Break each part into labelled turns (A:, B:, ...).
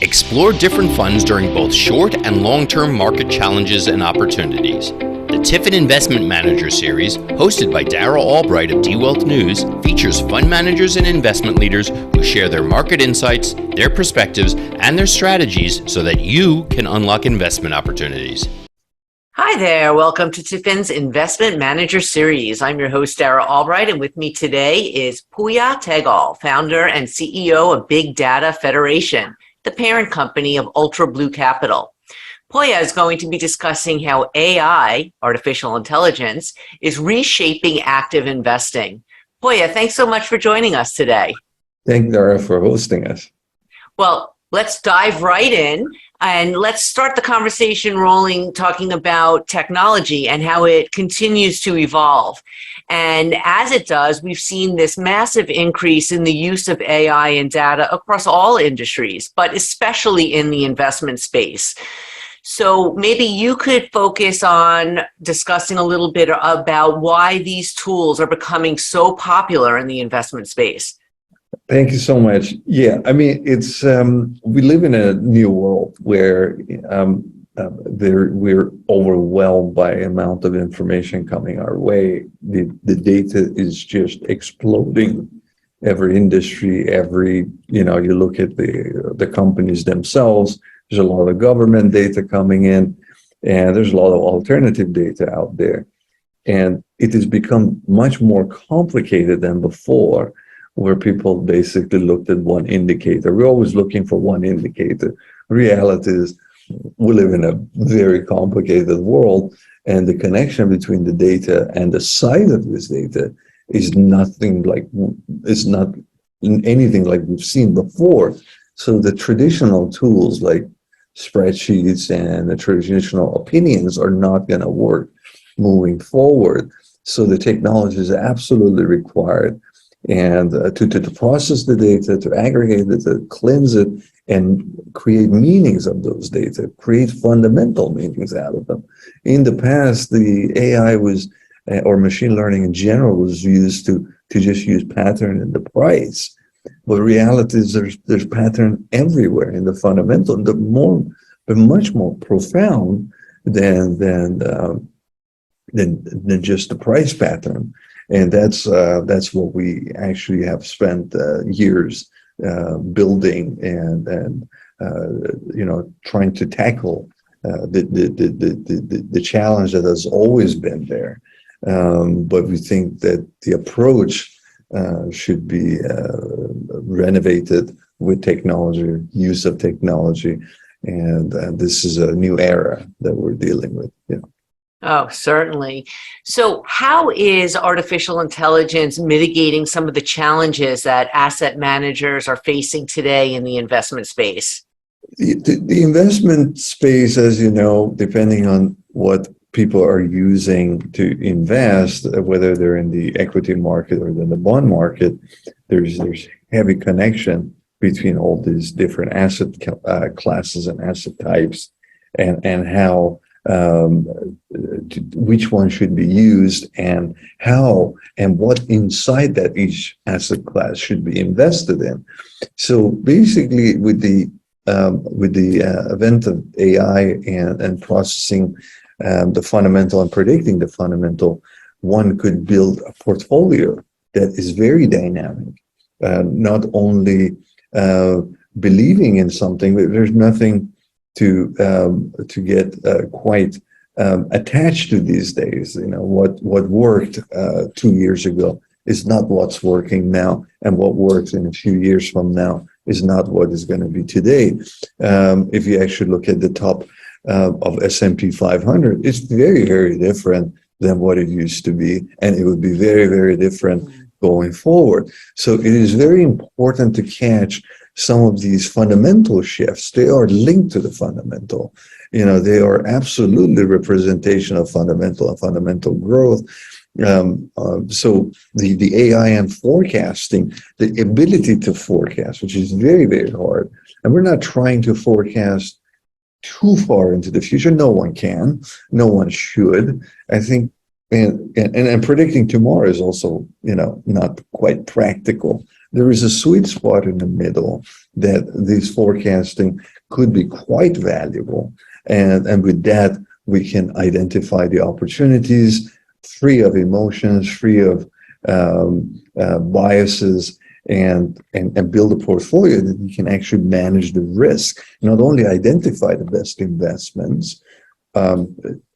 A: Explore different funds during both short and long-term market challenges and opportunities. The Tifin Investment Manager Series, hosted by Darrell Albright of DWealth News, features fund managers and investment leaders who share their market insights, their perspectives, and their strategies so that you can unlock investment opportunities.
B: Hi there. Welcome to Tifin's Investment Manager Series. I'm your host, Darrell Albright, and with me today is Pouya Taaghol, founder and CEO of Big Data Federation, the parent company of Ultra Blue Capital. Pouya is going to be discussing how AI, artificial intelligence, is reshaping active investing. Pouya, thanks so much for joining us today.
C: Thank you, Dara, for hosting us.
B: Well, let's dive right in and let's start the conversation rolling, talking about technology and how it continues to evolve. And as it does, we've seen this massive increase in the use of AI and data across all industries, but especially in the investment space. So maybe you could focus on discussing a little bit about why these tools are becoming so popular in the investment space.
C: Thank you so much. Yeah, I mean, it's we live in a new world where we're overwhelmed by the amount of information coming our way. The data is just exploding. Every industry, you look at the companies themselves. There's a lot of government data coming in, and there's a lot of alternative data out there. And it has become much more complicated than before, where people basically looked at one indicator. We're always looking for one indicator. Reality is we live in a very complicated world, and the connection between the data and the size of this data is not anything like we've seen before. So the traditional tools like spreadsheets and the traditional opinions are not going to work moving forward. So the technology is absolutely required. And to process the data, to aggregate it, to cleanse it, and create meanings of those data, create fundamental meanings out of them. In the past, the AI was, or machine learning in general, was used to just use pattern in the price. But reality is there's pattern everywhere in the fundamental, but much more profound than just the price pattern. And that's what we actually have spent years building and trying to tackle the challenge that has always been there. But we think that the approach should be renovated with technology, use of technology, and this is a new era that we're dealing with. Yeah.
B: Oh, certainly. So how is artificial intelligence mitigating some of the challenges that asset managers are facing today in the investment space?
C: The investment space, as you know, depending on what people are using to invest, whether they're in the equity market or in the bond market, there's heavy connection between all these different asset classes and asset types, and how which one should be used, and how and what inside that each asset class should be invested in. So basically, with the advent of AI and processing the fundamental and predicting the fundamental, one could build a portfolio that is very dynamic, not only believing in something, but there's nothing to get quite attached to these days. What worked 2 years ago is not what's working now, and what works in a few years from now is not what is going to be today. If you actually look at the top of S&P 500, it's very, very different than what it used to be, and it would be very, very different going forward. So it is very important to catch some of these fundamental shifts. They are linked to the fundamental. They are absolutely representation of fundamental and fundamental growth. So the AI and forecasting, the ability to forecast, which is very, very hard. And we're not trying to forecast too far into the future. No one can. No one should. I think, and predicting tomorrow is also, not quite practical. there is a sweet spot in the middle that this forecasting could be quite valuable. And with that, we can identify the opportunities free of emotions, free of biases, and build a portfolio that you can actually manage the risk. Not only identify the best investments,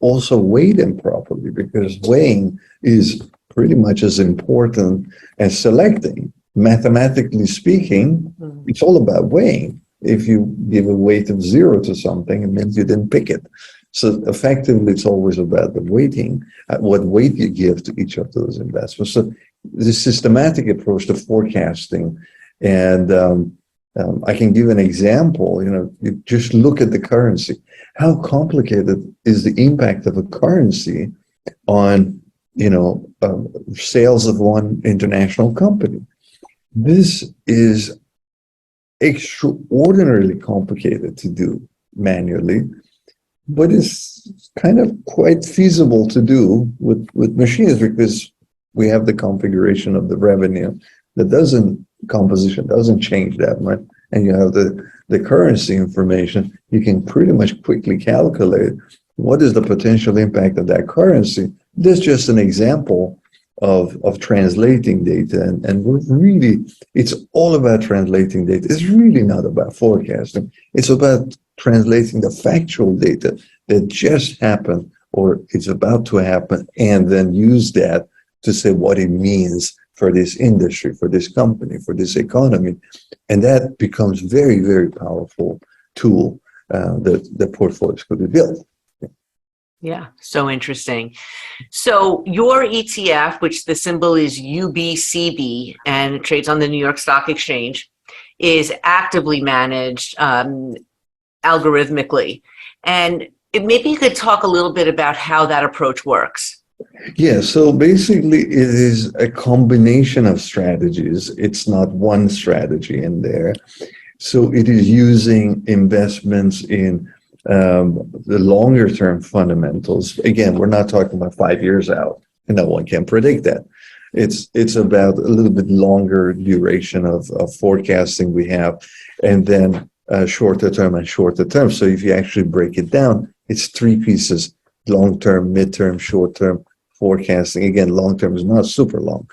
C: also weigh them properly, because weighing is pretty much as important as selecting. Mathematically speaking, it's all about weighing. If you give a weight of 0 to something, it means you didn't pick it. So effectively, it's always about the weighting, what weight you give to each of those investments. So the systematic approach to forecasting, and I can give an example. You just look at the currency. How complicated is the impact of a currency on, sales of one international company? This is extraordinarily complicated to do manually, but it's kind of quite feasible to do with machines, because we have the configuration of the revenue that composition doesn't change that much, and you have the currency information. You can pretty much quickly calculate what is the potential impact of that currency. This is just an example of translating data, and we're really, it's all about translating data. It's really not about forecasting. It's about translating the factual data that just happened or it's about to happen, and then use that to say what it means for this industry, for this company, for this economy. And that becomes very, very powerful tool that the portfolios could be built.
B: Yeah, so interesting. So your ETF, which the symbol is UBCB and it trades on the New York Stock Exchange, is actively managed algorithmically. And maybe you could talk a little bit about how that approach works.
C: Yeah, so basically it is a combination of strategies. It's not one strategy in there. So it is using investments in the longer term fundamentals. Again, we're not talking about 5 years out, and no one can predict that. It's about a little bit longer duration of forecasting we have, and then shorter term and shorter term. So if you actually break it down, it's 3 pieces: long term, mid-term, short term forecasting. Again, long term is not super long,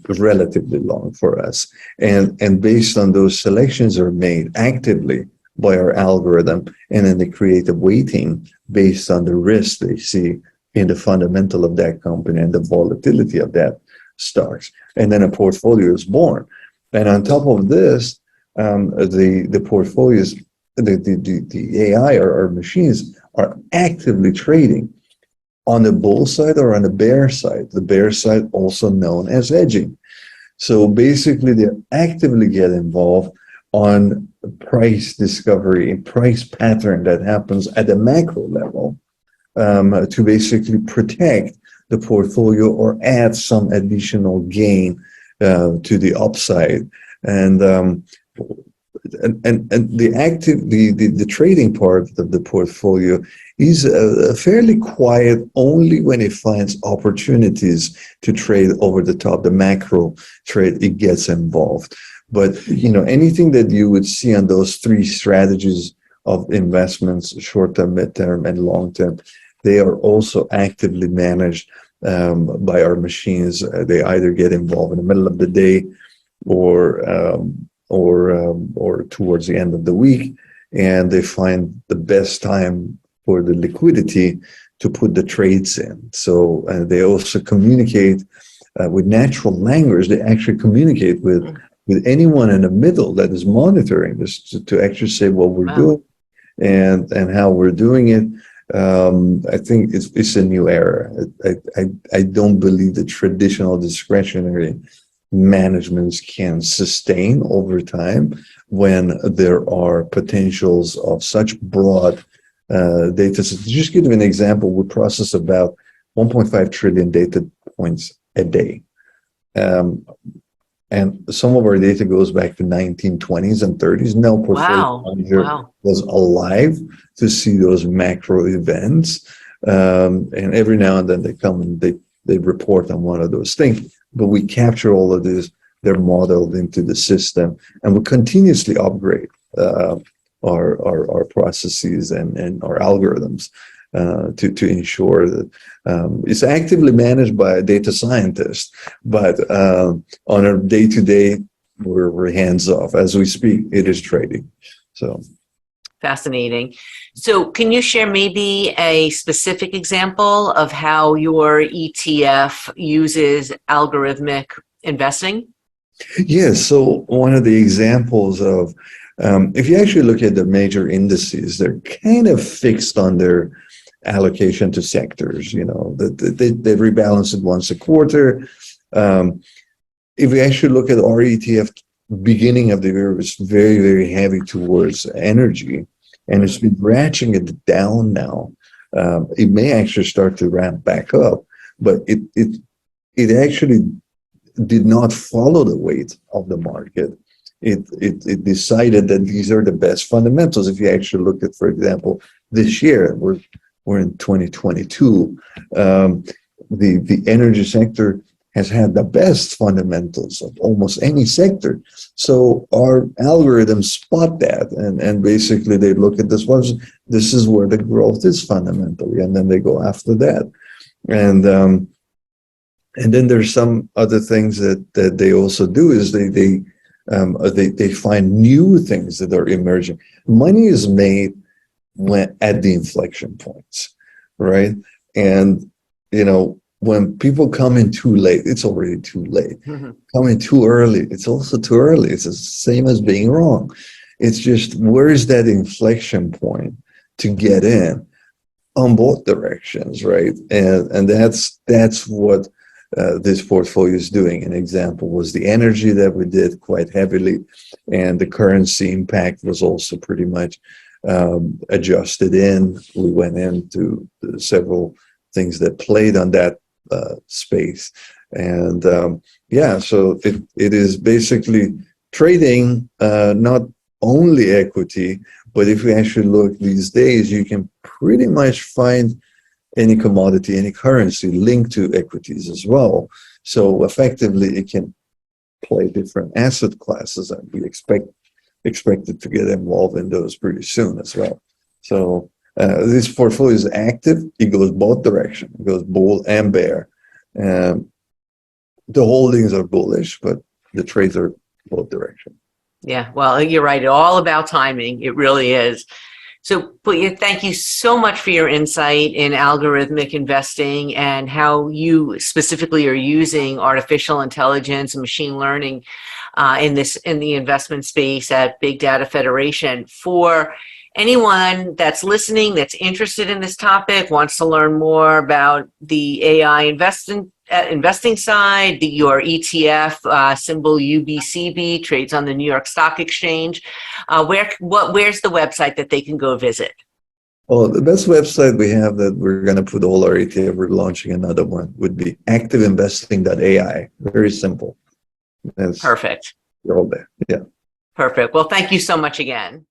C: relatively long for us. And based on those, selections are made actively by our algorithm, and then they create a weighting based on the risk they see in the fundamental of that company and the volatility of that stocks. And then a portfolio is born. And on top of this, the portfolios, the AI or machines are actively trading on the bull side or on the bear side. The bear side, also known as hedging. So basically, they actively get involved on price discovery and price pattern that happens at the macro level, to basically protect the portfolio or add some additional gain to the upside. And the trading part of the portfolio is fairly quiet, only when it finds opportunities to trade over the top. The macro trade, it gets involved. But anything that you would see on those 3 strategies of investments, short-term, mid-term, and long-term, they are also actively managed by our machines. They either get involved in the middle of the day or towards the end of the week, and they find the best time for the liquidity to put the trades in. So they also communicate with natural language. They actually communicate with anyone in the middle that is monitoring this to actually say what we're doing and how we're doing it. I think it's a new era. I don't believe the traditional discretionary managements can sustain over time when there are potentials of such broad data. So to just give you an example, we process about 1.5 trillion data points a day. And some of our data goes back to 1920s and 30s. No portfolio manager was alive to see those macro events. And every now and then they come and they report on one of those things. But we capture all of this they're modeled into the system, and we continuously upgrade our processes and our algorithms to ensure that it's actively managed by a data scientist, but on a day-to-day, we're hands off. As we speak, it is trading. So
B: fascinating. So can you share maybe a specific example of how your ETF uses algorithmic investing?
C: yes. So one of the examples of if you actually look at the major indices, they're kind of fixed on their allocation to sectors. You know, they rebalance it once a quarter. If we actually look at our ETF, beginning of the year was very, very heavy towards energy, and it's been ratcheting it down now. It may actually start to ramp back up, but it actually did not follow the weight of the market. It decided that these are the best fundamentals. If you actually look at, for example, this year, we're in 2022, the energy sector has had the best fundamentals of almost any sector. So our algorithms spot that, and basically they look at this one. This is where the growth is fundamentally, and then they go after that. And then there's some other things that they also do is they find new things that are emerging. Money is made at the inflection points, right? And you know, when people come in too late, it's already too late. Mm-hmm. Come in too early, it's also too early. It's the same as being wrong. It's just, where is that inflection point to get in on both directions, right? And that's what this portfolio is doing. An example was the energy that we did quite heavily, and the currency impact was also pretty much adjusted in. We went into several things that played on that space, and so it is basically trading not only equity, but if we actually look these days, you can pretty much find any commodity, any currency linked to equities as well. So effectively, it can play different asset classes, and we expect it to get involved in those pretty soon as well. So this portfolio is active. It goes both directions. It goes bull and bear. The holdings are bullish, but the trades are both directions.
B: Yeah, well, you're right. All about timing. It really is. So, Pouya, thank you so much for your insight in algorithmic investing and how you specifically are using artificial intelligence and machine learning in the investment space at Big Data Federation. For anyone that's listening, that's interested in this topic, wants to learn more about the AI investing side, your ETF symbol UBCB trades on the New York Stock Exchange. Where's the website that they can go visit?
C: Well, the best website we have that we're going to put all our ETF, we're launching another one, would be activeinvesting.ai. Very simple.
B: Perfect.
C: You're all there. Yeah.
B: Perfect. Well, thank you so much again.